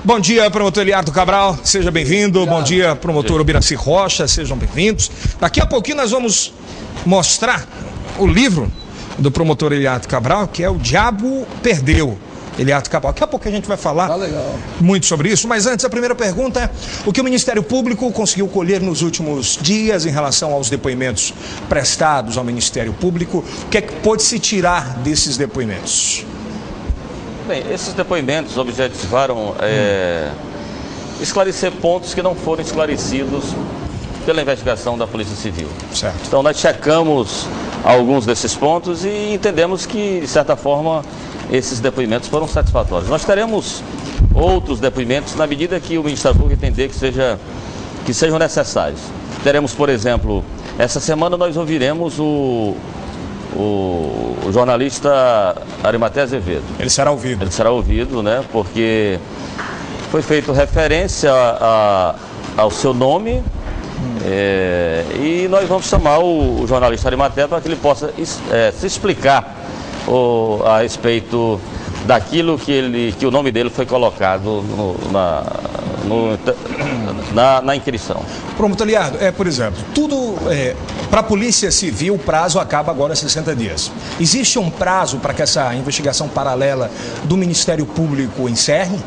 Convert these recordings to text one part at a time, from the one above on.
Bom dia, promotor Eliardo Cabral, seja bem-vindo. Bom dia, promotor Ubiraci Rocha, sejam bem-vindos. Daqui a pouquinho nós vamos mostrar o livro do promotor Eliardo Cabral, que é O Diabo Perdeu. Eliardo Cabral. Daqui a pouco a gente vai falar muito sobre isso, mas antes a primeira pergunta é o que o Ministério Público conseguiu colher nos últimos dias em relação aos depoimentos prestados ao Ministério Público. O que é que pode se tirar desses depoimentos? Bem, esses depoimentos objetivaram esclarecer pontos que não foram esclarecidos pela investigação da Polícia Civil. Certo. Então nós checamos alguns desses pontos e entendemos que, de certa forma, esses depoimentos foram satisfatórios. Nós teremos outros depoimentos na medida que o Ministério Público entender que sejam necessários. Teremos, por exemplo, essa semana nós ouviremos o jornalista Arimaté Azevedo. Ele será ouvido. Ele será ouvido, né? Porque foi feito referência ao seu nome e nós vamos chamar o jornalista Arimaté para que ele possa se explicar a respeito daquilo que o nome dele foi colocado na inquirição. Promotor Eliardo, por exemplo, para a Polícia Civil o prazo acaba agora 60 dias. Existe um prazo para que essa investigação paralela do Ministério Público encerre?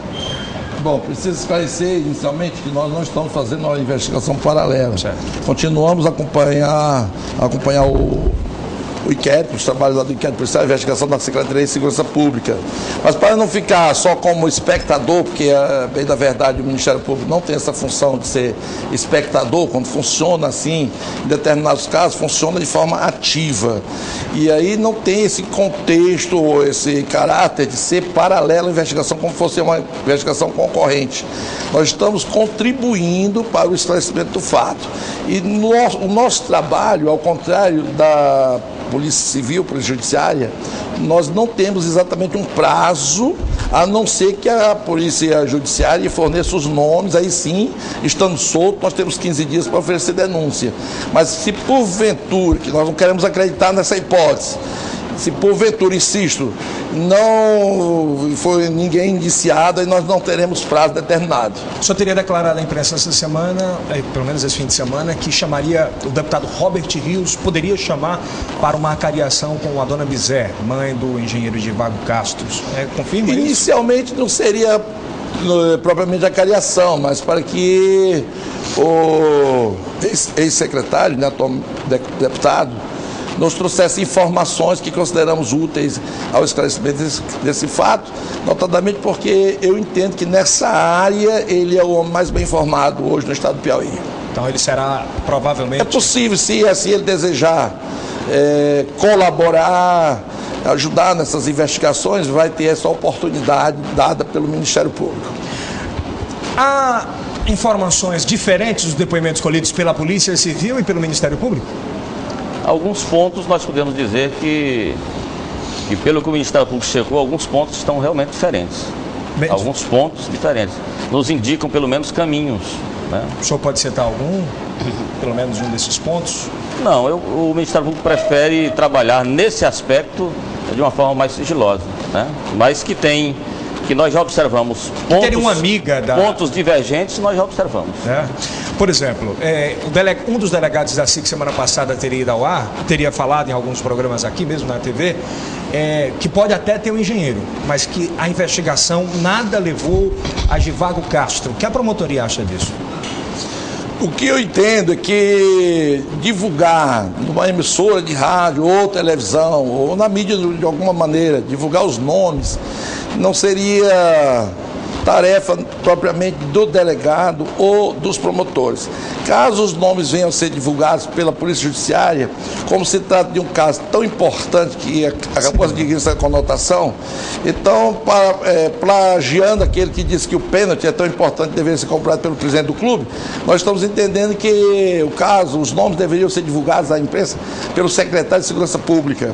Bom, preciso esclarecer inicialmente que nós não estamos fazendo uma investigação paralela. Certo. Continuamos a acompanhar o inquérito, os trabalhos lá do inquérito policial, a investigação da Secretaria de Segurança Pública. Mas para não ficar só como espectador, porque, bem da verdade, o Ministério Público não tem essa função de ser espectador, quando funciona assim, em determinados casos, funciona de forma ativa. E aí não tem esse contexto, ou esse caráter de ser paralelo à investigação, como fosse uma investigação concorrente. Nós estamos contribuindo para o esclarecimento do fato. E o nosso trabalho, ao contrário da Polícia Civil, Polícia Judiciária, nós não temos exatamente um prazo, a não ser que a Polícia Judiciária forneça os nomes, aí sim, estando solto, nós temos 15 dias para oferecer denúncia. Mas se porventura, que nós não queremos acreditar nessa hipótese, se porventura, insisto, não foi ninguém indiciado, aí nós não teremos prazo determinado. O senhor teria declarado à imprensa essa semana, pelo menos esse fim de semana, que chamaria o deputado Robert Rios, poderia chamar para uma acariação com a dona Bizé, mãe do engenheiro Divago Castro. Confirma isso? Inicialmente não seria propriamente acariação, mas para que o ex-secretário, né, atual deputado, nos trouxesse informações que consideramos úteis ao esclarecimento desse fato, notadamente porque eu entendo que nessa área ele é o homem mais bem informado hoje no estado do Piauí. Então ele será provavelmente... É possível, se assim ele desejar colaborar, ajudar nessas investigações, vai ter essa oportunidade dada pelo Ministério Público. Há informações diferentes dos depoimentos colhidos pela Polícia Civil e pelo Ministério Público? Alguns pontos nós podemos dizer que pelo que o Ministério Público checou, alguns pontos estão realmente diferentes. Alguns pontos diferentes. Nos indicam pelo menos caminhos, né? O senhor pode citar algum, pelo menos um desses pontos? Não, o Ministério Público prefere trabalhar nesse aspecto de uma forma mais sigilosa, né? Mas que nós já observamos pontos divergentes, nós já observamos. Por exemplo, um dos delegados da SIC semana passada teria ido ao ar, teria falado em alguns programas aqui mesmo na TV, que pode até ter um engenheiro, mas que a investigação nada levou a Divago Castro. O que a promotoria acha disso? O que eu entendo é que divulgar numa emissora de rádio ou televisão, ou na mídia de alguma maneira, divulgar os nomes, não seria tarefa propriamente do delegado ou dos promotores. Caso os nomes venham a ser divulgados pela Polícia Judiciária, como se trata de um caso tão importante que acabou de adquirir essa conotação, então, plagiando aquele que disse que o pênalti é tão importante que deveria ser comprado pelo presidente do clube, nós estamos entendendo que os nomes deveriam ser divulgados à imprensa pelo secretário de Segurança Pública.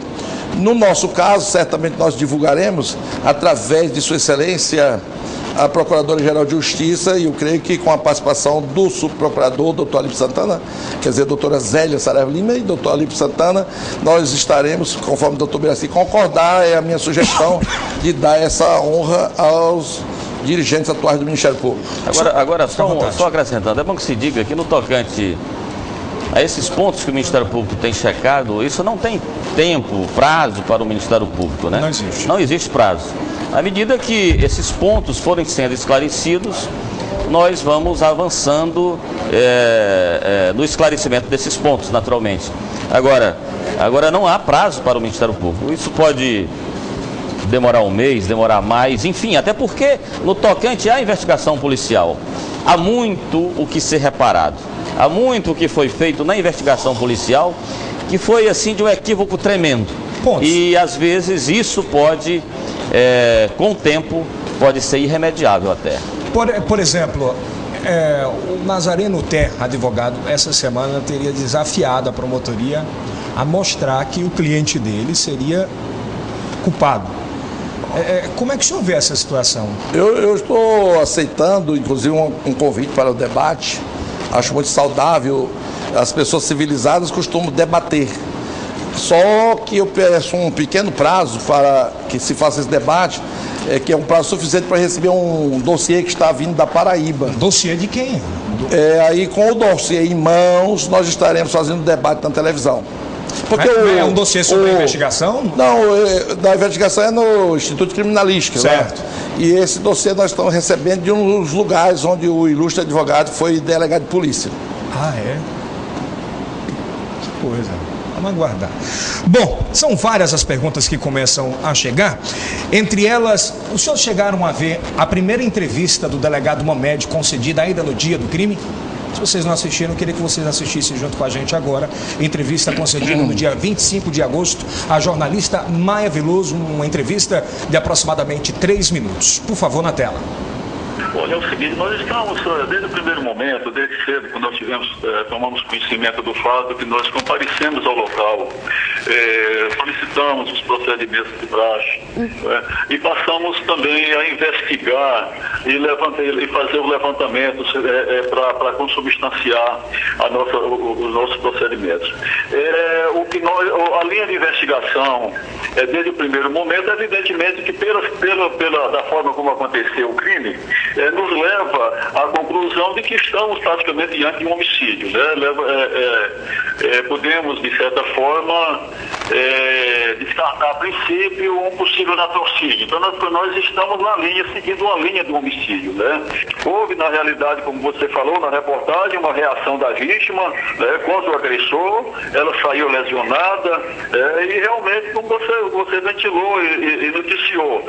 No nosso caso, certamente nós divulgaremos através de Sua Excelência a Procuradora-Geral de Justiça, e eu creio que com a participação do subprocurador, doutor Alípio Santana, quer dizer, doutora Zélia Saraiva Lima e doutor Alípio Santana, nós estaremos, conforme o doutor Ubiraci concordar, é a minha sugestão de dar essa honra aos dirigentes atuais do Ministério Público. Agora só acrescentando, é bom que se diga que no tocante a esses pontos que o Ministério Público tem checado, isso não tem tempo, prazo para o Ministério Público, né? Não existe. Não existe prazo. À medida que esses pontos forem sendo esclarecidos, nós vamos avançando no esclarecimento desses pontos, naturalmente. Agora não há prazo para o Ministério Público. Isso pode demorar um mês, demorar mais, enfim, até porque no tocante à investigação policial, há muito o que ser reparado. Há muito o que foi feito na investigação policial que foi assim de um equívoco tremendo. Pontos. E às vezes isso pode, com o tempo, pode ser irremediável até. Por exemplo, o Nazareno Terra, advogado, essa semana teria desafiado a promotoria a mostrar que o cliente dele seria culpado. Como é que o senhor vê essa situação? Eu estou aceitando, inclusive, um convite para o debate. Acho muito saudável. As pessoas civilizadas costumam debater. Só que eu peço um pequeno prazo para que se faça esse debate, que é um prazo suficiente para receber um dossiê que está vindo da Paraíba. Dossiê de quem? Aí com o dossiê em mãos, nós estaremos fazendo debate na televisão. Porque é um dossiê sobre a investigação? Não, da investigação é no Instituto Criminalística. Certo. Né? E esse dossiê nós estamos recebendo de um dos lugares onde o ilustre advogado foi delegado de polícia. Ah, é? Que coisa. Vamos aguardar. Bom, são várias as perguntas que começam a chegar. Entre elas, os senhores chegaram a ver a primeira entrevista do delegado Momed concedida ainda no dia do crime? Se vocês não assistiram, eu queria que vocês assistissem junto com a gente agora. Entrevista concedida no dia 25 de agosto à jornalista Maia Veloso, uma entrevista de aproximadamente 3 minutos. Por favor, na tela. Olha, é o seguinte, nós estamos, desde o primeiro momento, desde cedo, quando nós tomamos conhecimento do fato que nós comparecemos ao local, solicitamos os procedimentos de praxe, e passamos também a investigar e fazer o levantamento para consubstanciar os nossos procedimentos. A linha de investigação, desde o primeiro momento, evidentemente que da forma como aconteceu o crime, nos leva à conclusão de que estamos praticamente diante de um homicídio, né? Podemos, de certa forma, descartar a princípio um possível latrocínio. Então nós estamos na linha, seguindo uma linha do homicídio, né? Houve, na realidade, como você falou na reportagem, uma reação da vítima, né, contra o agressor, ela saiu lesionada, e realmente, como você ventilou e noticiou,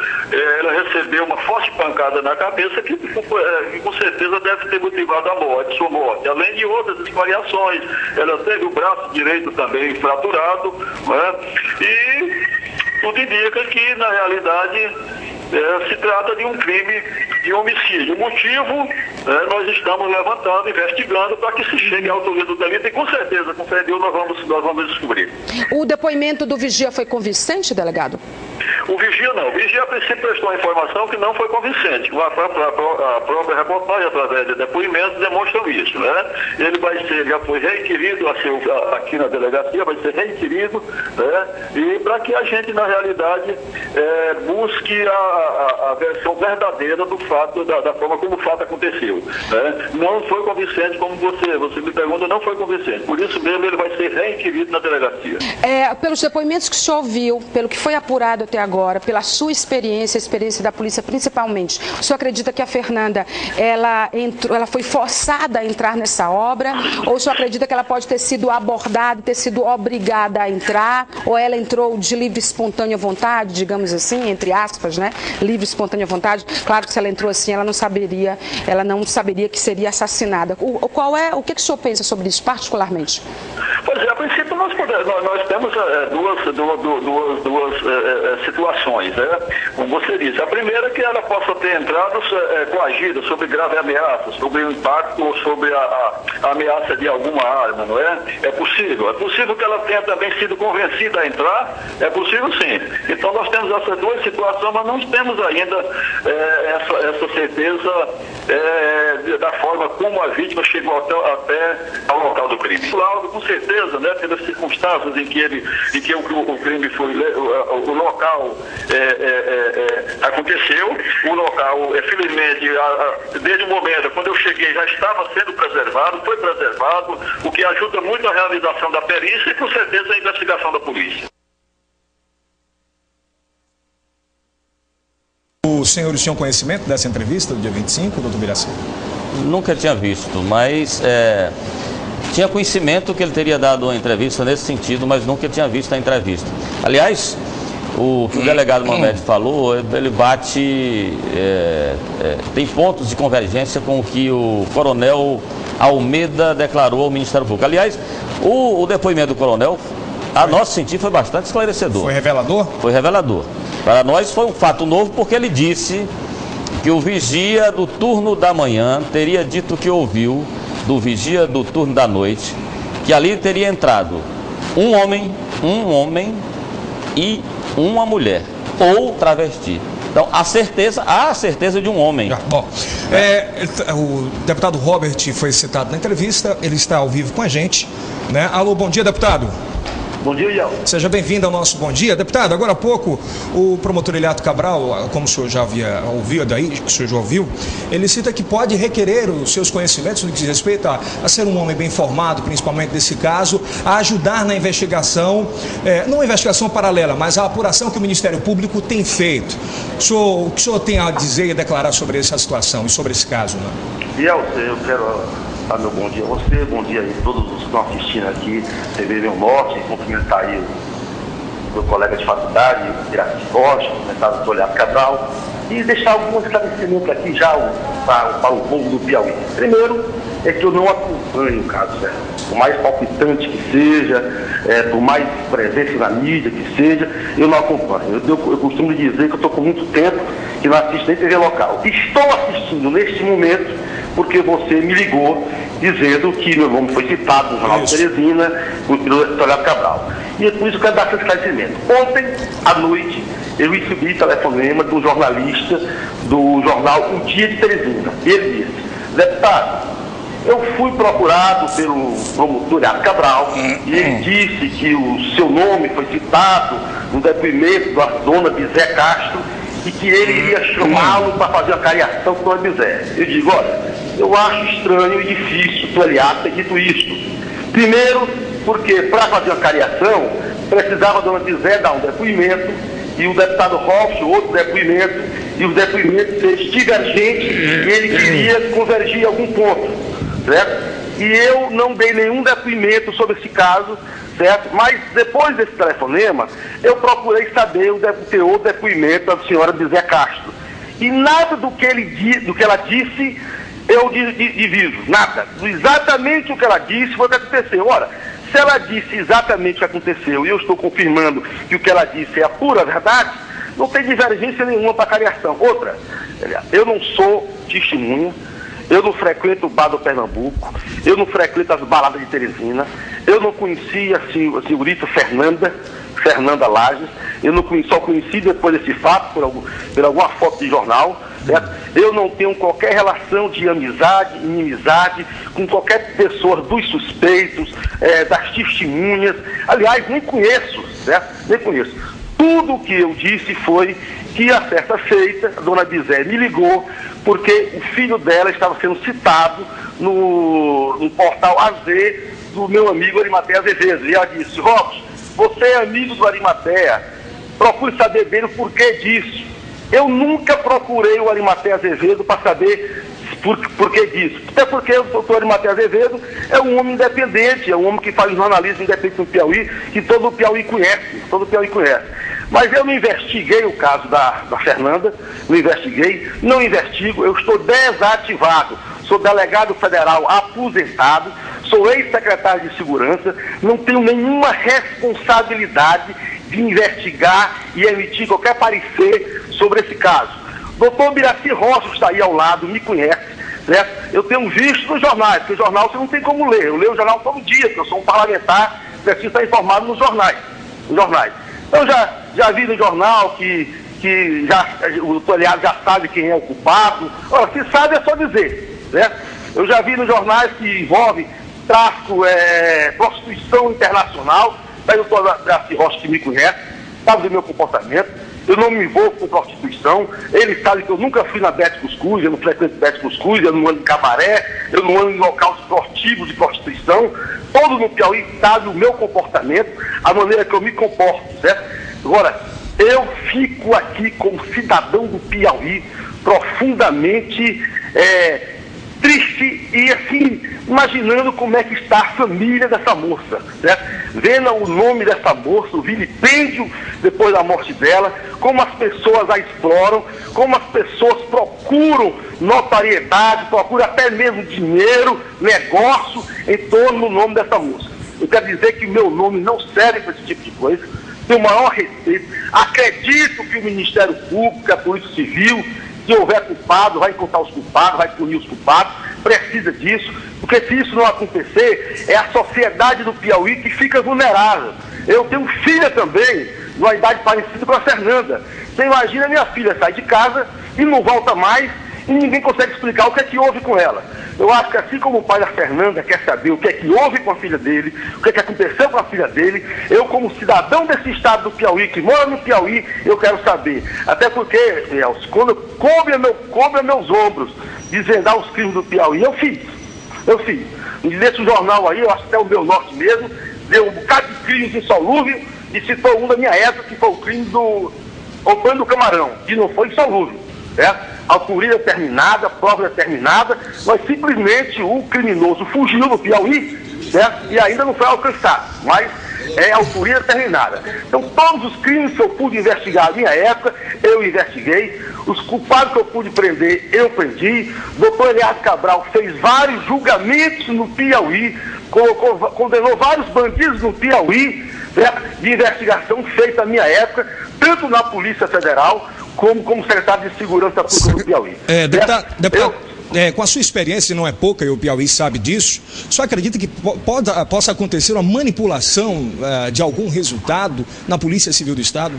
ela recebeu uma forte pancada na cabeça que com certeza deve ter motivado sua morte, além de outras escoriações. Ela teve o braço direito também fraturado, né? E tudo indica que, na realidade, se trata de um crime de homicídio. O motivo nós estamos levantando, investigando, para que se chegue à autoria do delito, e com certeza, com fé em Deus, nós vamos descobrir. O depoimento do vigia foi convincente, delegado? O vigia não. O vigia, a princípio, prestou a informação que não foi convincente. A própria reportagem, através de depoimentos, demonstram isso, né? Ele já foi requerido aqui na delegacia, vai ser requerido, né? E para que a gente, na realidade, busque a versão verdadeira do fato, da forma como o fato aconteceu, né? Não foi convincente, como você me pergunta, não foi convincente. Por isso mesmo, ele vai ser requerido na delegacia. Pelos depoimentos que o senhor ouviu, pelo que foi apurado até agora, pela sua experiência, a experiência da polícia principalmente, o senhor acredita que a Fernanda, ela foi forçada a entrar nessa obra? Ou o senhor acredita que ela pode ter sido abordada, ter sido obrigada a entrar? Ou ela entrou de livre e espontânea vontade, digamos assim, entre aspas, né? Livre e espontânea vontade. Claro que se ela entrou assim, ela não saberia que seria assassinada. O que o senhor pensa sobre isso, particularmente? Pois é, a princípio nós temos duas situações, né? Como você disse, a primeira é que ela possa ter entrado coagida sobre grave ameaça, sobre o impacto ou sobre a ameaça de alguma arma, não é? É possível que ela tenha também sido convencida a entrar, é possível sim. Então nós temos essas duas situações, mas não temos ainda essa certeza da forma como a vítima chegou até ao local do crime. O laudo, com certeza, né, pelas circunstâncias em que o crime foi, o local aconteceu, o local, felizmente, desde o momento, quando eu cheguei, já estava sendo preservado, foi preservado, o que ajuda muito a realização da perícia e, com certeza, a investigação da polícia. Os senhores tinham conhecimento dessa entrevista do dia 25, doutor Biraci? Nunca tinha visto, mas tinha conhecimento que ele teria dado uma entrevista nesse sentido, mas nunca tinha visto a entrevista. Aliás, o que o delegado Mohamed falou, ele bate, tem pontos de convergência com o que o coronel Almeida declarou ao Ministério Público. Aliás, o depoimento do coronel, a nosso sentir, foi bastante esclarecedor. Foi revelador? Foi revelador. Para nós foi um fato novo, porque ele disse que o vigia do turno da manhã teria dito que ouviu do vigia do turno da noite, que ali teria entrado um homem e uma mulher, ou travesti. Então, há a certeza de um homem. Bom, o deputado Robert foi citado na entrevista, ele está ao vivo com a gente, né? Alô, bom dia, deputado. Bom dia, Ian. Seja bem-vindo ao nosso Bom Dia. Deputado, agora há pouco, o promotor Eliato Cabral, como o senhor já havia ouvido aí, que o senhor já ouviu, ele cita que pode requerer os seus conhecimentos no que diz respeito a ser um homem bem informado, principalmente desse caso, a ajudar na investigação, não uma investigação paralela, mas a apuração que o Ministério Público tem feito. O que o senhor tem a dizer e a declarar sobre essa situação e sobre esse caso, né? Ian, eu quero dar meu bom dia a você, bom dia a todos os que estão assistindo aqui, TV Meu Norte, cumprimentar aí o meu colega de faculdade, o Biraci Rocha, cumprimentar o doutor Eliato Cabral e deixar alguns esclarecimentos aqui já para o povo do Piauí. Primeiro, é que eu não acompanho o caso, velho. Por mais palpitante que seja, por mais presença na mídia que seja, eu não acompanho. Eu costumo dizer que eu estou com muito tempo que não assisto nem TV local. Estou assistindo neste momento porque você me ligou dizendo que meu nome foi citado no Jornal de Teresina, pelo Eliato Cabral. E por isso eu quero dar esse esclarecimento. Ontem, à noite, eu recebi telefonema do jornalista do jornal O Dia de Teresina. Ele disse: deputado, eu fui procurado pelo promotor Eliato Cabral e ele disse que o seu nome foi citado no depoimento da dona Bizé Castro e que ele iria chamá-lo para fazer a cariação com a Dona Bizé. Eu digo, olha, eu acho estranho e difícil o Eliato ter dito isso. Primeiro, porque para fazer a cariação, precisava a Dona Bizé dar um depoimento e o deputado Rocha outro depoimento, e os depoimentos ser divergentes e ele queria convergir em algum ponto, certo? E eu não dei nenhum depoimento sobre esse caso, certo? Mas depois desse telefonema, eu procurei saber o teor do depoimento da senhora Bizé Castro. E nada do que ela disse eu diviso, nada. Exatamente o que ela disse foi o que aconteceu. Ora, se ela disse exatamente o que aconteceu e eu estou confirmando que o que ela disse é a pura verdade, não tem divergência nenhuma para cariação. Outra, eu não sou testemunha, eu não frequento o bar do Pernambuco, eu não frequento as baladas de Teresina, eu não conhecia a senhorita Fernanda Lages, só conheci depois desse fato, por alguma foto de jornal, certo? Eu não tenho qualquer relação de amizade, inimizade com qualquer pessoa dos suspeitos, das testemunhas, aliás, nem conheço, certo? Nem conheço. Tudo o que eu disse foi que a certa feita, a dona Bizé me ligou, porque o filho dela estava sendo citado no portal AZ do meu amigo Arimatea Azevedo. E ela disse: Robson, você é amigo do Arimatea, procure saber dele o porquê disso. Eu nunca procurei o Arimatea Azevedo para saber por que disso. Até porque o doutor Arimatea Azevedo é um homem independente, é um homem que faz jornalismo independente no Piauí, que todo o Piauí conhece, Mas eu não investiguei o caso da Fernanda, não investigo, eu estou desativado, sou delegado federal aposentado, sou ex-secretário de Segurança, não tenho nenhuma responsabilidade de investigar e emitir qualquer parecer sobre esse caso. Doutor Biraci Rocha está aí ao lado, me conhece, certo? Eu tenho visto nos jornais, porque o jornal você não tem como ler, eu leio o jornal todo dia, porque eu sou um parlamentar, preciso estar informado nos jornais. Então já vi no jornal que o doutor Eliato já sabe quem é o culpado. Ora, se sabe é só dizer. né? Eu já vi nos jornais que envolve tráfico, prostituição internacional. Daí o doutor Braci Rocha, que me conhece, sabe do meu comportamento. Eu não me envolvo com prostituição. Ele sabe que eu nunca fui na Bete Cuscuz, eu não frequento Bete Cuscuz, eu não ando em cabaré, eu não ando em local esportivo de prostituição. Todo no Piauí sabe o meu comportamento, a maneira que eu me comporto, certo? Agora, eu fico aqui como cidadão do Piauí profundamente triste e assim, imaginando como é que está a família dessa moça, né? Vendo o nome dessa moça, o vilipêndio depois da morte dela, como as pessoas a exploram, como as pessoas procuram notariedade, procuram até mesmo dinheiro, negócio em torno do nome dessa moça. Eu quero dizer que o meu nome não serve para esse tipo de coisa. Tenho o maior respeito. Acredito que o Ministério Público, a Polícia Civil, se houver culpado, vai encontrar os culpados, vai punir os culpados, precisa disso, porque se isso não acontecer, é a sociedade do Piauí que fica vulnerável. Eu tenho filha também, numa idade parecida com a Fernanda. Você imagina minha filha sai de casa e não volta mais, e ninguém consegue explicar o que é que houve com ela. Eu acho que assim como o pai da Fernanda quer saber o que é que houve com a filha dele, o que é que aconteceu com a filha dele, eu como cidadão desse estado do Piauí, que mora no Piauí, eu quero saber. Até porque, Elcio, quando coube a meus ombros desvendar os crimes do Piauí, eu fiz. Nesse jornal aí, eu acho que até o Meu Norte mesmo, deu um bocado de crimes insolúveis e citou um da minha época, que foi o crime do Antônio do Camarão, que não foi insolúvel, certo? Autoria determinada, prova determinada, mas simplesmente o criminoso fugiu do Piauí, certo? E ainda não foi alcançado, mas é autoria determinada. Então todos os crimes que eu pude investigar na minha época, eu investiguei. Os culpados que eu pude prender, eu prendi. Doutor Eliardo Cabral fez vários julgamentos no Piauí, condenou vários bandidos no Piauí, certo? De investigação feita na minha época, tanto na Polícia Federal, como secretário de Segurança Pública do Piauí. Deputado, com a sua experiência, não é pouca, e o Piauí sabe disso, só acredita que possa acontecer uma manipulação de algum resultado na Polícia Civil do Estado?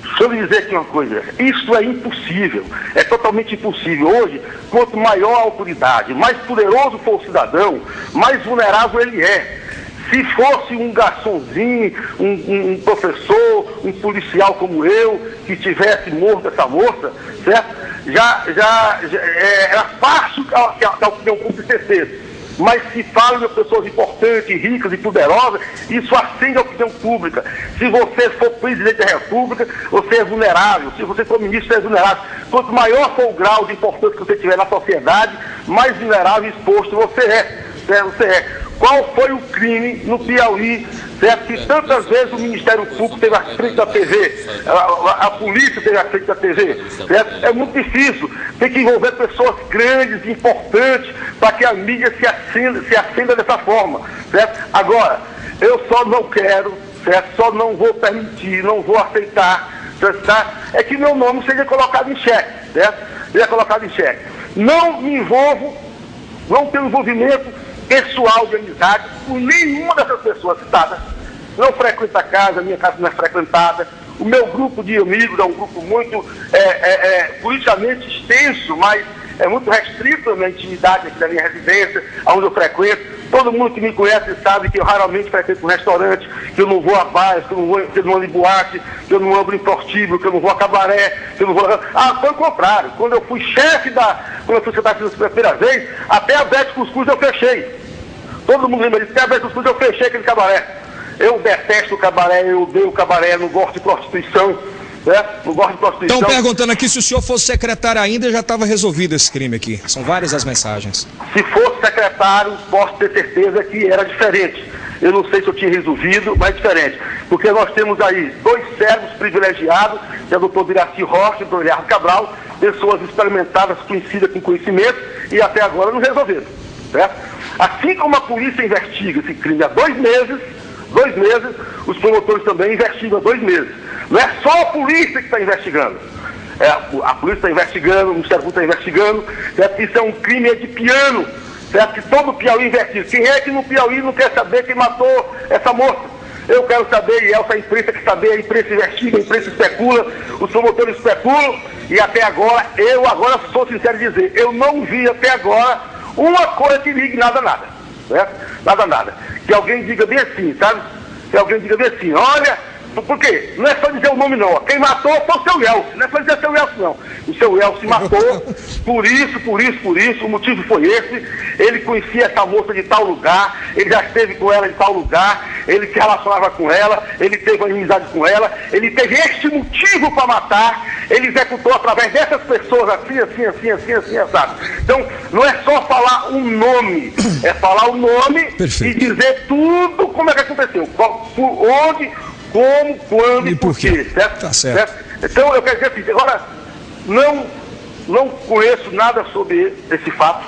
Deixa eu lhe dizer aqui uma coisa, isso é impossível, é totalmente impossível. Hoje, quanto maior a autoridade, mais poderoso for o cidadão, mais vulnerável ele é. Se fosse um garçonzinho, um professor, um policial como eu, que tivesse morto essa moça, certo? Já era fácil que a opinião pública cessasse. Mas se fala de pessoas importantes, ricas e poderosas, isso acende a opinião pública. Se você for presidente da República, você é vulnerável. Se você for ministro, você é vulnerável. Quanto maior for o grau de importância que você tiver na sociedade, mais vulnerável e exposto você é. Qual foi o crime no Piauí, certo? Que tantas vezes o Ministério Público teve à frente da TV, a polícia teve à frente da TV, certo? É muito difícil, tem que envolver pessoas grandes, importantes, para que a mídia se acenda dessa forma, certo? Agora, eu só não quero, certo? Só não vou permitir, não vou aceitar, certo? É que meu nome seja colocado em xeque, certo? Seja colocado em xeque. Não me envolvo, não tenho envolvimento pessoal de amizade com nenhuma dessas pessoas citadas. Não frequento a casa, minha casa não é frequentada. O meu grupo de amigos é um grupo muito politicamente extenso, mas é muito restrito na intimidade aqui da minha residência, onde eu frequento. Todo mundo que me conhece sabe que eu raramente frequento um restaurante, que eu não vou a bares, que eu não ando em boate, que eu não ando em prostíbulo, que eu não vou a cabaré, que eu não vou... foi o contrário. Quando eu fui chefe quando eu fui secretário pela primeira vez, até a Bete Cuscuz eu fechei. Todo mundo lembra disso, até a Bete Cuscuz eu fechei aquele cabaré. Eu detesto o cabaré, eu odeio o cabaré, não gosto de prostituição. Não gosto de prostituição. Estão perguntando aqui se o senhor fosse secretário ainda, já estava resolvido esse crime aqui. São várias as mensagens. Se fosse secretário, posso ter certeza que era diferente. Eu não sei se eu tinha resolvido, mas é diferente. Porque nós temos aí 2 servos privilegiados, que é o doutor Biraci Rocha e o doutor Eliardo Cabral, pessoas experimentadas, conhecidas com conhecimento, e até agora não resolveram. Certo? Assim como a polícia investiga esse crime há 2 meses, os promotores também investigam há 2 meses. Não é só a polícia que está investigando. A polícia está investigando, o Ministério Público está investigando, certo? Isso é um crime de piano, certo? Que todo o Piauí investiga. Quem é que no Piauí não quer saber quem matou essa moça? Eu quero saber, e a imprensa quer saber, a imprensa investiga, a imprensa especula, os promotores especulam, e até agora, eu agora sou sincero em dizer, eu não vi até agora uma coisa que ligue, nada, certo? Nada. Que alguém diga bem assim, sabe? Que alguém diga bem assim, olha, por quê? Não é só dizer o nome não, quem matou foi o seu Elcio, não é só dizer o seu Elcio não. O seu Elcio se matou, por isso, o motivo foi esse, ele conhecia essa moça de tal lugar, ele já esteve com ela em tal lugar, ele se relacionava com ela, ele teve amizade com ela, ele teve este motivo para matar, ele executou através dessas pessoas assim, sabe? Então, não é só falar um nome, é falar o nome e dizer tudo como é que aconteceu, por onde, como, quando e por quê, certo? Tá certo. Então, eu quero dizer assim, agora, não conheço nada sobre esse fato,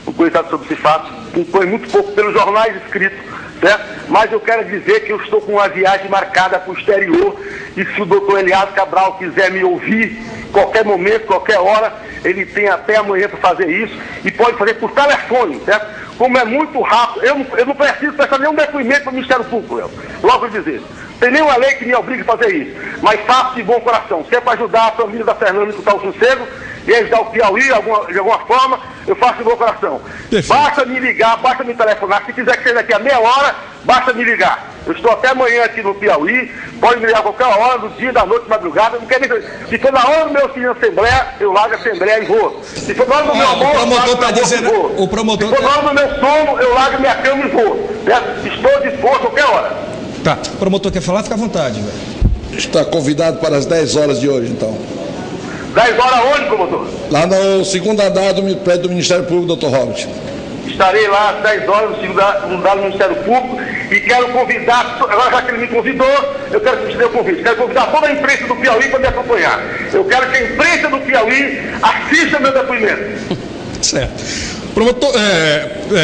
acompanho muito pouco pelos jornais escritos, certo? Mas eu quero dizer que eu estou com uma viagem marcada para o exterior e se o doutor Eliato Cabral quiser me ouvir, qualquer momento, qualquer hora, ele tem até amanhã para fazer isso e pode fazer por telefone, certo? Como é muito rápido, eu não preciso prestar nenhum depoimento para o Ministério Público, logo dizer. Tem nenhuma lei que me obrigue a fazer isso, mas faço de bom coração. Se é para ajudar a família da Fernanda a escutar o sossego e ajudar o Piauí de alguma forma, eu faço de bom coração. Perfeito. Basta me ligar, basta me telefonar. Se quiser que seja daqui a meia hora, basta me ligar. Eu estou até amanhã aqui no Piauí, pode me ligar a qualquer hora, do dia, da noite, madrugada. Não quer nem... Se for na hora do meu filho na Assembleia, eu largo a Assembleia e vou. Se for na hora do meu almoço, eu largo o promotor Se for na hora do meu sono, eu largo minha cama e vou. Certo? Estou disposto a qualquer hora. Tá, o promotor quer falar? Fica à vontade, velho. Está convidado para as 10 horas de hoje, então. 10 horas onde, promotor? Lá no segundo andar do prédio do Ministério Público, doutor Robert. Estarei lá às 10 horas no segundo andar do Ministério Público e quero convidar, agora já que ele me convidou, eu quero que me dê o convite. Quero convidar toda a imprensa do Piauí para me acompanhar. Eu quero que a imprensa do Piauí assista meu depoimento. Certo. Promotor,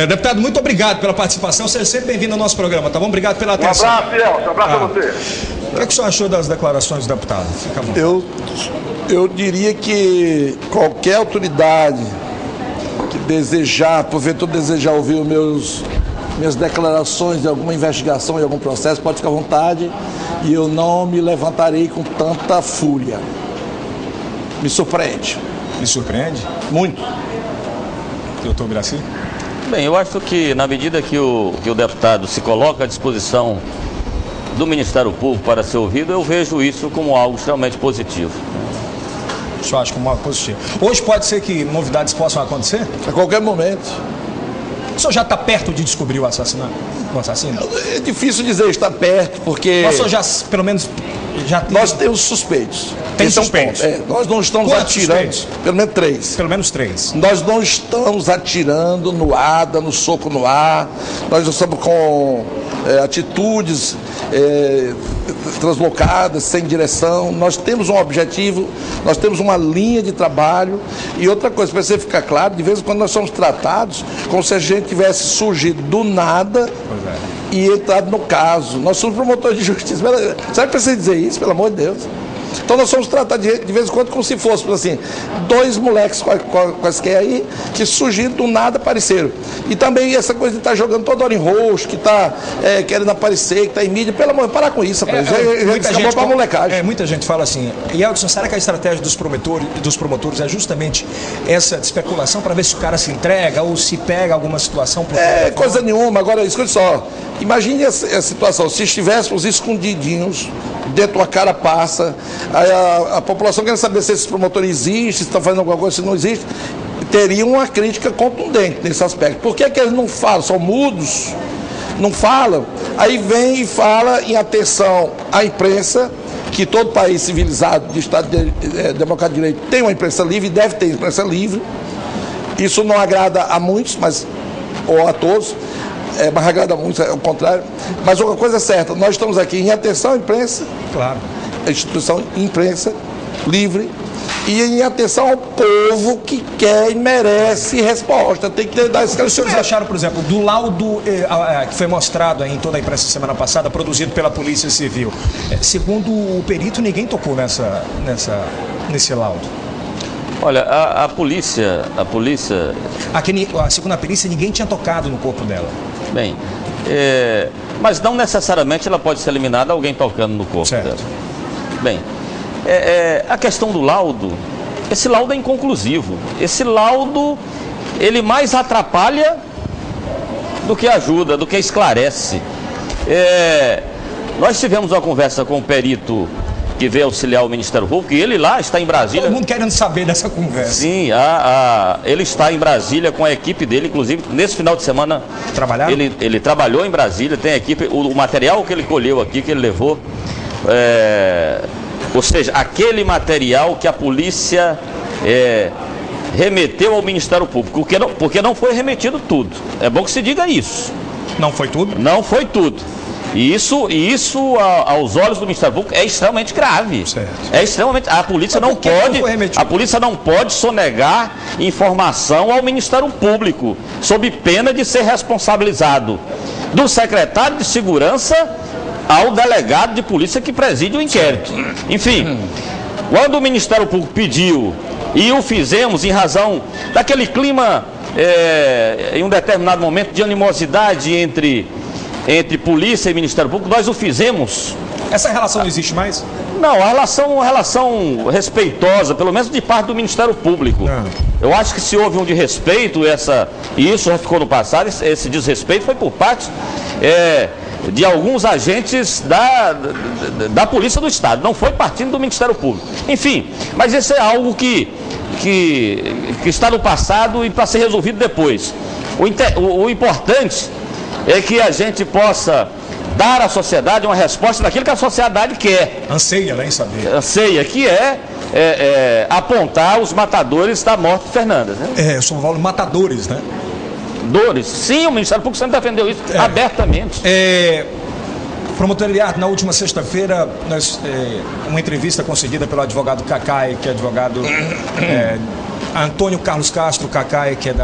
deputado, muito obrigado pela participação. Você é sempre bem-vindo ao nosso programa, tá bom? Obrigado pela atenção. Um abraço, Elcio. Um abraço a você. O que o senhor achou das declarações do deputado? Fica à vontade. Eu diria que qualquer autoridade que desejar, porventura desejar ouvir minhas declarações de alguma investigação, de algum processo, pode ficar à vontade e eu não me levantarei com tanta fúria. Me surpreende. Me surpreende? Muito. Doutor Biraci? Bem, eu acho que na medida que o deputado se coloca à disposição do Ministério Público para ser ouvido, eu vejo isso como algo extremamente positivo. O senhor acha como algo positivo? Hoje pode ser que novidades possam acontecer? A qualquer momento. O senhor já está perto de descobrir o assassino? É difícil dizer está perto, porque... Mas o senhor já, pelo menos, já tem... Nós temos suspeitos. Tem suspeitos? Nós não estamos atirando... Suspeitos? Pelo menos 3. Pelo menos 3. Nós não estamos atirando no ar, dando soco no ar. Nós não estamos com atitudes translocadas, sem direção. Nós temos um objetivo, nós temos uma linha de trabalho. E outra coisa, para você ficar claro, de vez em quando nós somos tratados como se a gente tivesse surgido do nada e entrado no caso. Nós somos promotores de justiça. Sabe que precisa dizer isso, pelo amor de Deus? Então nós somos tratados de vez em quando como se fosse assim, 2 moleques quaisquer aí que surgiram do nada, apareceram. E também essa coisa de estar jogando toda hora em roxo, que está querendo aparecer, que está em mídia, pelo amor, parar com isso, rapaz. Muita gente pra molecagem. Muita gente fala assim, e Eldson, será que a estratégia dos promotores é justamente essa especulação para ver se o cara se entrega ou se pega alguma situação? Coisa nenhuma. Agora, escute só, imagine a situação, se estivéssemos escondidinhos dentro de uma carapaça, a população quer saber se esses promotores existem, se estão fazendo alguma coisa, se não existe, teria uma crítica contundente nesse aspecto. Por que eles não falam? São mudos? Não falam? Aí vem e fala em atenção à imprensa, que todo país civilizado de Estado democrático de direito tem uma imprensa livre, deve ter imprensa livre. Isso não agrada a muitos, ou a todos, mas agrada muito, é o contrário. Mas uma coisa é certa, nós estamos aqui em atenção à imprensa, claro, a instituição imprensa livre, e em atenção ao povo que quer e merece resposta. Tem que dar esse... Os senhores acharam, por exemplo, do laudo que foi mostrado aí em toda a imprensa semana passada, produzido pela Polícia Civil, segundo o perito, ninguém tocou nesse laudo? Olha, a polícia... Segundo a perícia, ninguém tinha tocado no corpo dela. Bem, mas não necessariamente ela pode ser eliminada alguém tocando no corpo dela. Bem, a questão do laudo, esse laudo é inconclusivo. Esse laudo, ele mais atrapalha do que ajuda, do que esclarece. Nós tivemos uma conversa com o perito que veio auxiliar o Ministério Público, e ele lá está em Brasília. Todo mundo querendo saber dessa conversa. Sim, ele está em Brasília com a equipe dele, inclusive nesse final de semana. Trabalharam? Ele trabalhou em Brasília, tem a equipe, o material que ele colheu aqui, que ele levou, ou seja, aquele material que a polícia remeteu ao Ministério Público, porque não foi remetido tudo. É bom que se diga isso. Não foi tudo? Não foi tudo. E isso aos olhos do Ministério Público é extremamente grave. Certo. É extremamente. A polícia não pode sonegar informação ao Ministério Público, sob pena de ser responsabilizado do secretário de Segurança ao delegado de polícia que preside o inquérito. Enfim, quando o Ministério Público pediu, e o fizemos em razão daquele clima, em um determinado momento, de animosidade entre polícia e Ministério Público, nós o fizemos. Essa relação não existe mais? Não, uma relação respeitosa, pelo menos de parte do Ministério Público. Eu acho que se houve um desrespeito, e isso já ficou no passado, esse desrespeito foi por parte de alguns agentes da Polícia do Estado, não foi partindo do Ministério Público. Enfim, mas isso é algo que está no passado e para ser resolvido depois. O importante é que a gente possa dar à sociedade uma resposta daquilo que a sociedade quer. Anseia, né, em saber. Anseia, que é apontar os matadores da morte de Fernandas. Né? São Paulo, matadores, né? Sim, o Ministério Público sempre defendeu isso abertamente. Promotor Eliardo, na última sexta-feira, uma entrevista concedida pelo advogado Cacai, que é advogado Antônio Carlos Castro Cacai, que é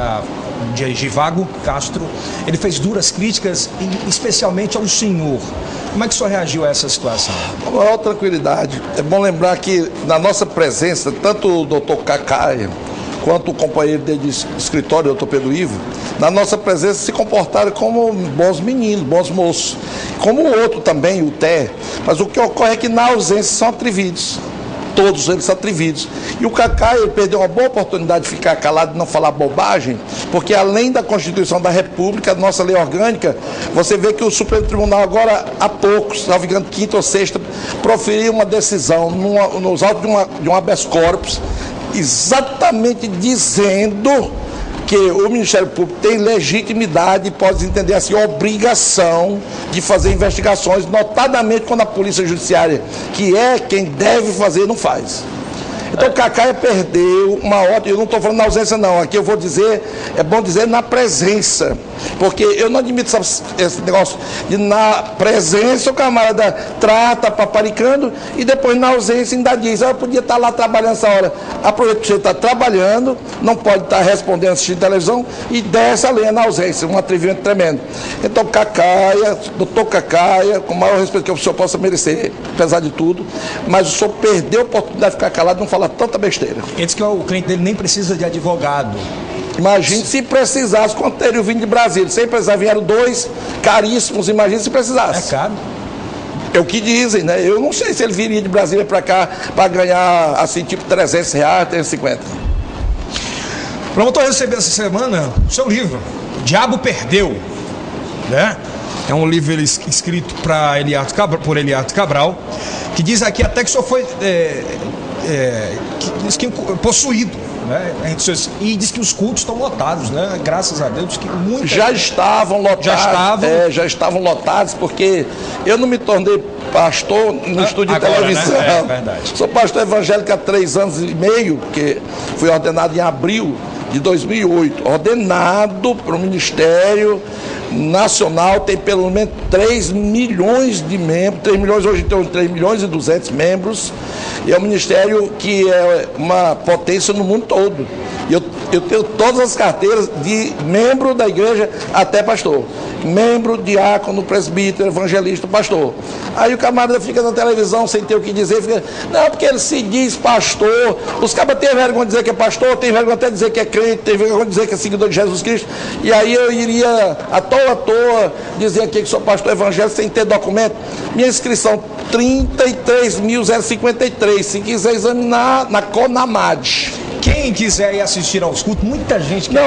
de Givago Castro, ele fez duras críticas, especialmente ao senhor. Como é que o senhor reagiu a essa situação? Com a maior tranquilidade. É bom lembrar que na nossa presença, tanto o doutor Cacai quanto o companheiro dele de escritório, o doutor Pedro Ivo, na nossa presença se comportaram como bons meninos, bons moços. Como o outro também, o Té. Mas o que ocorre é que na ausência são atrevidos. Todos eles são atrevidos. E o Cacai, ele perdeu uma boa oportunidade de ficar calado e não falar bobagem, porque além da Constituição da República, a nossa lei orgânica, você vê que o Supremo Tribunal agora, há poucos, salvo engano, quinta ou sexta, proferiu uma decisão nos autos de um habeas corpus, exatamente dizendo que o Ministério Público tem legitimidade e pode entender assim, obrigação de fazer investigações, notadamente quando a Polícia Judiciária, que é quem deve fazer, não faz. Então o Cacai perdeu uma ótima, eu não estou falando na ausência não, aqui eu vou dizer, é bom dizer na presença, porque eu não admito esse negócio de na presença o camarada trata paparicando e depois na ausência ainda diz, eu podia estar lá trabalhando essa hora. Aproveita que você está trabalhando, não pode estar respondendo, assistindo televisão e desce a lenha na ausência, um atrevimento tremendo. Então Cacaia, doutor Cacaia, com o maior respeito que o senhor possa merecer, apesar de tudo, mas o senhor perdeu a oportunidade de ficar calado e não falar tanta besteira. Ele disse que o cliente dele nem precisa de advogado. Imagine se precisasse, quanto teria vindo de Brasília? Sem precisar, vieram dois caríssimos, imagine se precisasse. É caro. É o que dizem, né? Eu não sei se ele viria de Brasília para cá para ganhar, assim, tipo R$300, 350. Promotor, recebeu essa semana o seu livro, O Diabo Perdeu, né? É um livro escrito por Eliardo Cabral, que diz aqui até que o senhor foi possuído, né? E diz que os cultos estão lotados, né? Graças a Deus que muita já estavam lotados. Já estavam lotados, porque eu não me tornei pastor no estúdio de televisão. Né? É verdade. Sou pastor evangélico há 3 anos e meio, porque fui ordenado em abril de 2008, ordenado para o Ministério Nacional, tem pelo menos 3 milhões de membros, 3 milhões, hoje tem 3 milhões e 200 membros, e é um ministério que é uma potência no mundo todo. Eu tenho todas as carteiras de membro da igreja até pastor. Membro, diácono, presbítero, evangelista, pastor. Aí o camarada fica na televisão sem ter o que dizer, fica, não, porque ele se diz pastor. Os cabas têm vergonha de dizer que é pastor, tem vergonha até de dizer que é crente, tem vergonha de dizer que é seguidor de Jesus Cristo. E aí eu iria à toa dizer aqui que sou pastor evangélico sem ter documento. Minha inscrição 33.053, se quiser examinar na CONAMAD. Quem quiser ir assistir aos cultos, muita gente quer. Não,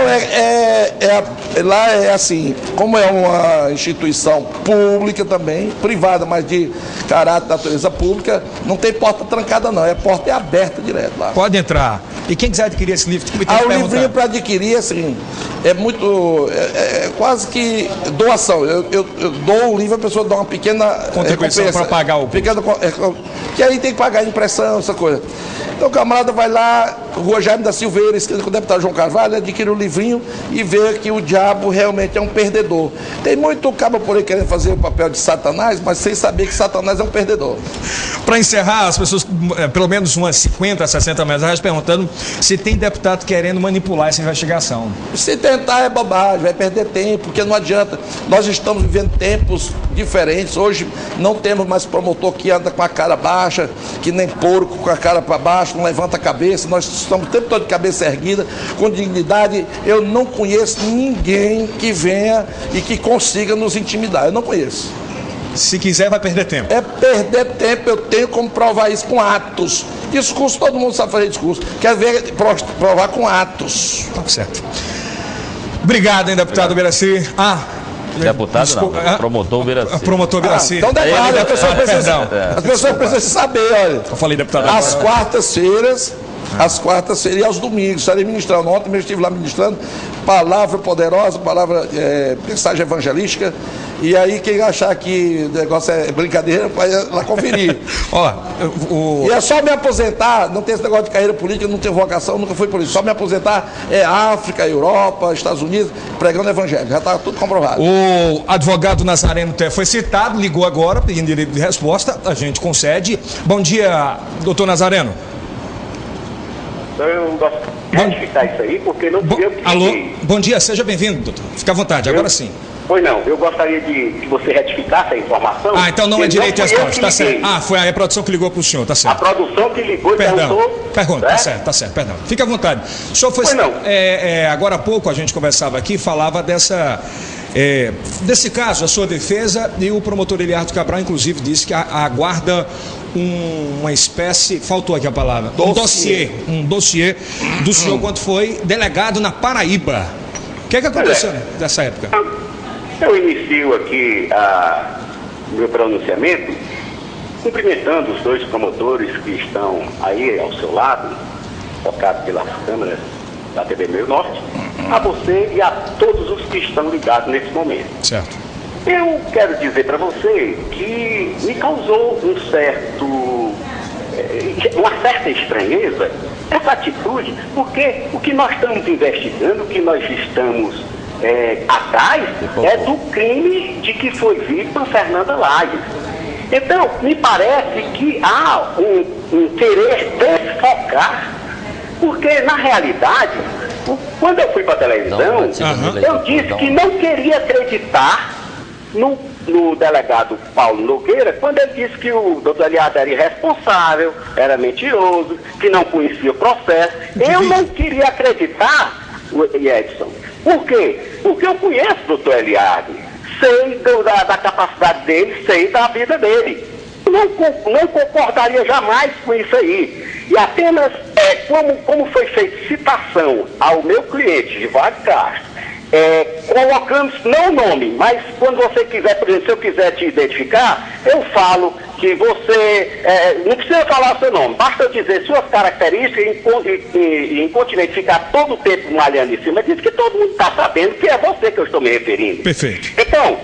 lá é assim, como é uma instituição pública também, privada, mas de caráter de natureza pública, não tem porta trancada não, porta aberta direto lá. Pode entrar. E quem quiser adquirir esse livro, o livrinho para adquirir, assim, é muito, quase que doação. Eu dou o livro, a pessoa dá uma pequena contribuição para pagar o que aí tem que pagar a impressão, essa coisa. Então o camarada vai lá, Rua Jaime da Silveira, esquerda com o deputado João Carvalho, adquire o livrinho e vê que o diabo realmente é um perdedor. Tem muito cabo por aí querendo fazer o papel de Satanás, mas sem saber que Satanás é um perdedor. Para encerrar, as pessoas, pelo menos umas 50, 60 mensagens perguntando se tem deputado querendo manipular essa investigação. Se tentar é bobagem, vai perder tempo, porque não adianta. Nós estamos vivendo tempos diferentes. Hoje não temos mais promotor que anda com a cara baixa, que nem porco com a cara para baixo, não levanta a cabeça. Nós estamos o tempo todo de cabeça erguida, com dignidade. Eu não conheço ninguém que venha e que consiga nos intimidar. Eu não conheço. Se quiser, vai perder tempo. É perder tempo, eu tenho como provar isso com atos. Discurso, todo mundo sabe fazer discurso. Quero ver provar com atos. Tá certo. Obrigado, hein, deputado Ubiraci. Deputado desculpa, não, promotor Ubiraci. Promotor Ubiraci. Então detalhe, as pessoas precisam saber, olha. Eu falei, deputado. Às quartas-feiras e aos domingos, estarei ministrando. Ontem mesmo estive lá ministrando palavra poderosa, mensagem evangelística. E aí quem achar que o negócio é brincadeira, vai lá conferir. E é só me aposentar, não tem esse negócio de carreira política, não tenho vocação, nunca fui político. Só me aposentar é África, Europa, Estados Unidos, pregando evangelho. Já está tudo comprovado. O advogado Nazareno foi citado, ligou agora, pedindo direito de resposta, a gente concede. Bom dia, doutor Nazareno. Eu não gosto de retificar isso aí, porque não fui eu que... Alô, bom dia, seja bem-vindo, doutor. Fica à vontade, agora sim. Pois não, eu gostaria de que você retificasse a informação. Então não é direito de resposta, tá certo. Foi a reprodução que ligou para o senhor, tá certo. A produção que ligou e perguntou... Pergunta, tá certo, perdão. Fica à vontade. O senhor foi... agora há pouco a gente conversava aqui, falava desse caso, a sua defesa, e o promotor Eliardo Cabral, inclusive, disse que aguarda uma espécie, faltou aqui a palavra, um dossiê do senhor quando foi delegado na Paraíba. O que aconteceu nessa época? Eu inicio aqui o meu pronunciamento cumprimentando os dois promotores que estão aí ao seu lado, tocados pelas câmeras da TV Meio Norte, a você e a todos os que estão ligados nesse momento. Certo. Eu quero dizer para você que me causou uma certa estranheza essa atitude, porque o que nós estamos investigando, o que nós estamos atrás, é do crime de que foi vítima Fernanda Lages. Então, me parece que há um querer desfocar, porque na realidade, quando eu fui para a televisão, eu disse que não queria acreditar no delegado Paulo Nogueira, quando ele disse que o doutor Eliardo era irresponsável, era mentiroso, que não conhecia o processo. Eu não queria acreditar, Edson. Por quê? Porque eu conheço o doutor Eliardo, sei da capacidade dele, sei da vida dele. Não concordaria jamais com isso aí. E apenas, como foi feita citação ao meu cliente, Givaldo Castro, colocamos, não o nome, mas quando você quiser, por exemplo, se eu quiser te identificar, eu falo que você, não precisa falar seu nome, basta eu dizer suas características e incontinente ficar todo o tempo malhando em cima disso, que todo mundo está sabendo que é você que eu estou me referindo. Perfeito. Então,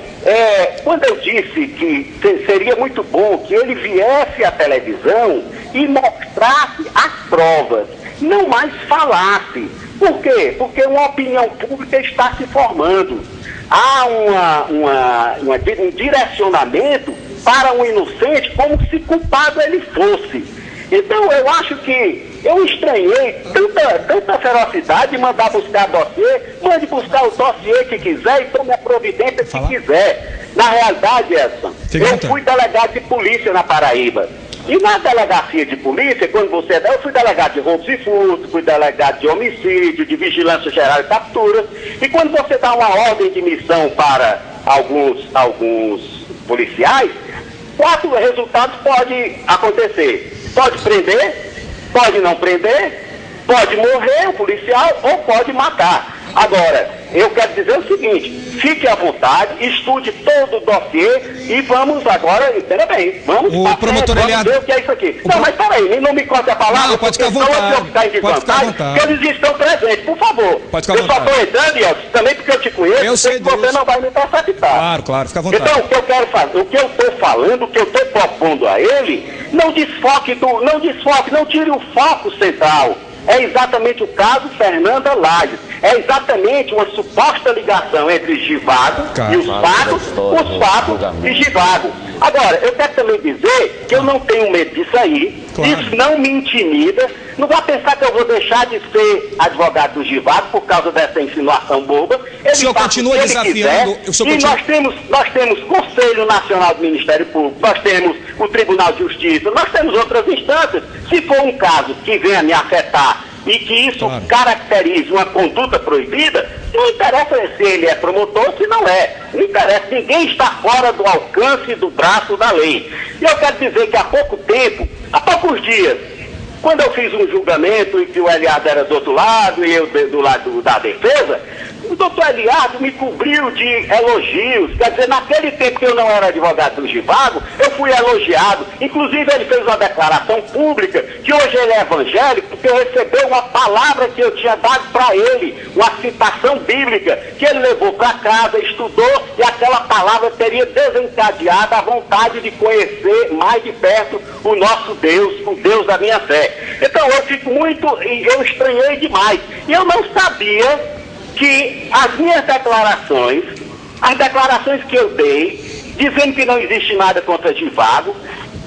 quando eu disse que seria muito bom que ele viesse à televisão e mostrasse as provas, não mais falasse. Por quê? Porque uma opinião pública está se formando. Há um direcionamento para um inocente como se culpado ele fosse. Então eu acho que eu estranhei tanta ferocidade de mandar buscar dossiê, mande buscar o dossiê que quiser e tome a providência que quiser. Na realidade, Edson, eu fui delegado de polícia na Paraíba. E na delegacia de polícia, quando você... Eu fui delegado de roubos e furtos, fui delegado de homicídio, de vigilância geral e capturas. E quando você dá uma ordem de missão para alguns policiais, 4 resultados podem acontecer. Pode prender, pode não prender, Pode morrer o policial ou pode matar. Agora, eu quero dizer o seguinte, fique à vontade, estude todo o dossiê e vamos agora, entenda bem, vamos ver o que é isso aqui. Não, mas peraí, não me corte a palavra, não, pode ficar à vontade. Pode ficar à vontade, porque eles estão presentes, por favor. Pode ficar à vontade. Eu só estou entrando, Elcio, também porque eu te conheço, eu sei que você não vai me interceptar. Claro, fica à vontade. Então, o que eu quero fazer, o que eu estou falando, o que eu estou propondo a ele, não tire o foco central. É exatamente o caso Fernanda Lages. É exatamente uma suposta ligação entre Givago e os fatos de Givago. Agora, eu quero também dizer que eu não tenho medo disso aí. Claro. Isso não me intimida. Não vai pensar que eu vou deixar de ser advogado do Givago por causa dessa insinuação boba. O senhor continua desafiando. Nós temos Conselho Nacional do Ministério Público, nós temos o Tribunal de Justiça, nós temos outras instâncias. Se for um caso que venha me afetar e que isso caracterize uma conduta proibida, não interessa se ele é promotor, se não é. Não interessa, ninguém está fora do alcance do braço da lei. E eu quero dizer que há poucos dias, quando eu fiz um julgamento e que o Eliardo era do outro lado e eu do lado da defesa, o doutor Eliardo me cobriu de elogios. Quer dizer, naquele tempo que eu não era advogado do Givago, eu fui elogiado. Inclusive, ele fez uma declaração pública que hoje ele é evangélico, porque eu recebi uma palavra que eu tinha dado para ele, uma citação bíblica, que ele levou para casa, estudou, e aquela palavra teria desencadeado a vontade de conhecer mais de perto o nosso Deus, o Deus da minha fé. Então, eu estranhei demais. E eu não sabia que as minhas declarações, as declarações que eu dei, dizendo que não existe nada contra Givago,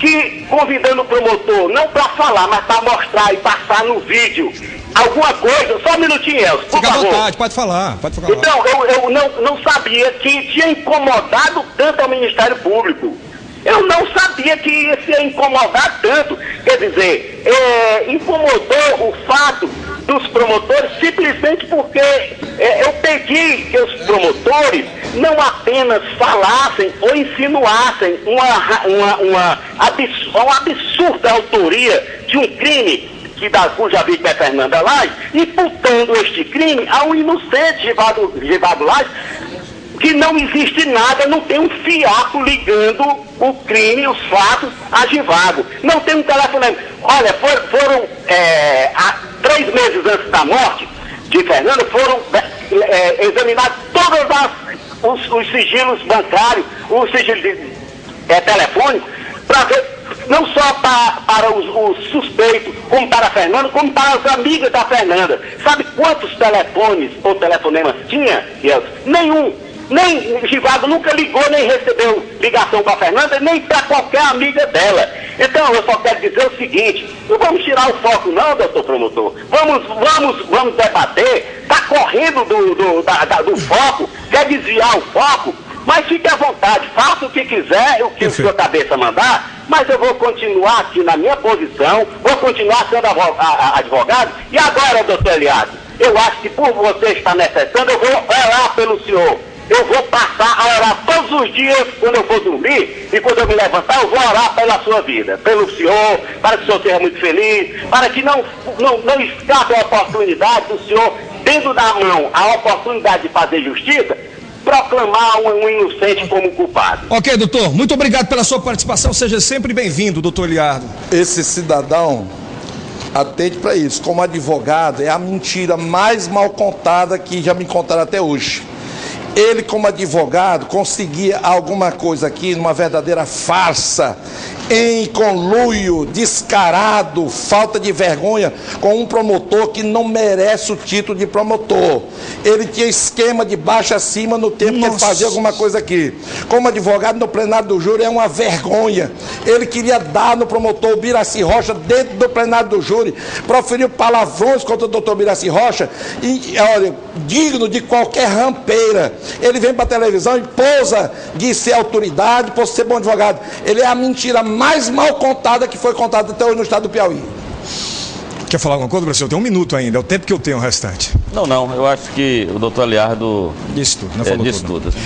que convidando o promotor, não para falar, mas para mostrar e passar no vídeo alguma coisa, só um minutinho, Elcio, por favor. Fica à vontade, pode falar. Então, eu não sabia que tinha incomodado tanto ao Ministério Público. Eu não sabia que isso ia incomodar tanto. Quer dizer, incomodou o fato dos promotores simplesmente porque eu pedi que os promotores não apenas falassem ou insinuassem uma absurda autoria de um crime cuja vítima é Fernanda Lages, imputando este crime a um inocente Givago Lages, que não existe nada, não tem um fiapo ligando o crime, os fatos a Givago. Não tem um telefonema. Olha, foram 3 meses antes da morte de Fernanda, foram examinados todos os sigilos bancários, o sigilo telefônico, para ver não só para os suspeitos, como para a Fernanda, como para as amigas da Fernanda. Sabe quantos telefones ou telefonemas tinha? Nenhum. Nem Givago nunca ligou, nem recebeu ligação para a Fernanda, nem para qualquer amiga dela. Então, eu só quero dizer o seguinte, não vamos tirar o foco não, doutor promotor. Vamos debater, está correndo do foco, quer desviar o foco, mas fique à vontade, faça o que quiser, o que sua cabeça mandar, mas eu vou continuar aqui na minha posição, vou continuar sendo advogado. E agora, doutor Eliardo, eu acho que por você estar necessitando, eu vou orar pelo senhor. Eu vou passar a orar todos os dias quando eu for dormir e quando eu me levantar, eu vou orar pela sua vida, pelo senhor, para que o senhor seja muito feliz, para que não escape a oportunidade do senhor, tendo na mão a oportunidade de fazer justiça, proclamar um inocente como culpado. Ok, doutor, muito obrigado pela sua participação, seja sempre bem-vindo, doutor Eliardo. Esse cidadão atende para isso, como advogado, é a mentira mais mal contada que já me contaram até hoje. Ele, como advogado, conseguia alguma coisa aqui, numa verdadeira farsa, em conluio, descarado, falta de vergonha, com um promotor que não merece o título de promotor. Ele tinha esquema de baixo a cima no tempo que ele fazia alguma coisa aqui. Como advogado no plenário do júri, é uma vergonha. Ele queria dar no promotor o Biraci Rocha dentro do plenário do júri, proferiu palavrões contra o doutor Biraci Rocha, e, olha, digno de qualquer rampeira. Ele vem para a televisão e pousa de ser autoridade, por ser bom advogado. Ele é a mentira mais mal contada que foi contada até hoje no estado do Piauí. Quer falar alguma coisa, professor? Tem 1 minuto ainda, é o tempo que eu tenho o restante. Não, eu acho que o doutor Eliardo disse tudo, não falou disse tudo. tudo.